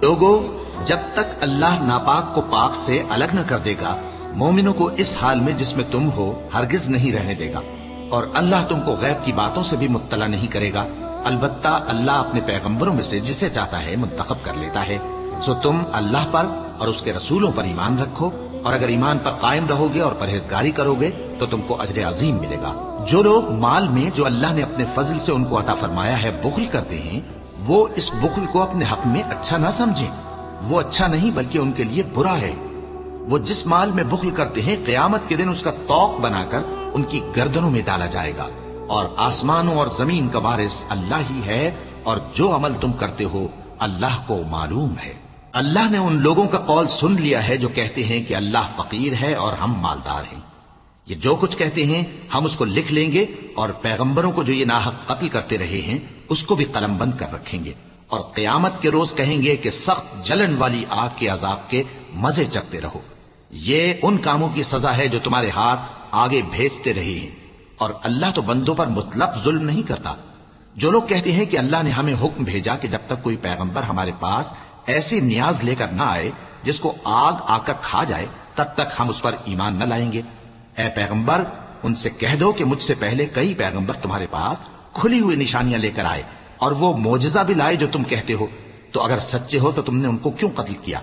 لوگوں، جب تک اللہ ناپاک کو پاک سے الگ نہ کر دے گا، مومنوں کو اس حال میں جس میں تم ہو ہرگز نہیں رہنے دے گا، اور اللہ تم کو غیب کی باتوں سے بھی مطلع نہیں کرے گا۔ البتہ اللہ اپنے پیغمبروں میں سے جسے چاہتا ہے منتخب کر لیتا ہے۔ سو تم اللہ پر اور اس کے رسولوں پر ایمان رکھو، اور اگر ایمان پر قائم رہو گے اور پرہیزگاری کرو گے تو تم کو اجر عظیم ملے گا۔ جو لوگ مال میں جو اللہ نے اپنے فضل سے ان کو عطا فرمایا ہے بخل کرتے ہیں، وہ اس بخل کو اپنے حق میں اچھا نہ سمجھیں، وہ اچھا نہیں بلکہ ان کے لیے برا ہے۔ وہ جس مال میں بخل کرتے ہیں قیامت کے دن اس کا طوق بنا کر ان کی گردنوں میں ڈالا جائے گا، اور آسمانوں اور زمین کا وارث اللہ ہی ہے، اور جو عمل تم کرتے ہو اللہ کو معلوم ہے۔ اللہ نے ان لوگوں کا قول سن لیا ہے جو کہتے ہیں کہ اللہ فقیر ہے اور ہم مالدار ہیں۔ یہ جو کچھ کہتے ہیں ہم اس کو لکھ لیں گے، اور پیغمبروں کو جو یہ ناحق قتل کرتے رہے ہیں اس کو بھی قلم بند کر رکھیں گے، اور قیامت کے روز کہیں گے کہ سخت جلن والی آگ کے عذاب کے مزے چکھتے رہو۔ یہ ان کاموں کی سزا ہے جو تمہارے ہاتھ آگے بھیجتے رہے ہیں، اور اللہ تو بندوں پر مطلق ظلم نہیں کرتا۔ جو لوگ کہتے ہیں کہ اللہ نے ہمیں حکم بھیجا کہ جب تک کوئی پیغمبر ہمارے پاس ایسی نیاز لے کر نہ آئے جس کو آگ آ کر کھا جائے تب تک ہم اس پر ایمان نہ لائیں گے، اے پیغمبر ان سے کہہ دو کہ مجھ سے پہلے کئی پیغمبر تمہارے پاس کھلی ہوئی نشانیاں لے کر آئے، اور وہ معجزہ بھی لائے جو تم کہتے ہو، تو اگر سچے ہو تو تم نے ان کو کیوں قتل کیا؟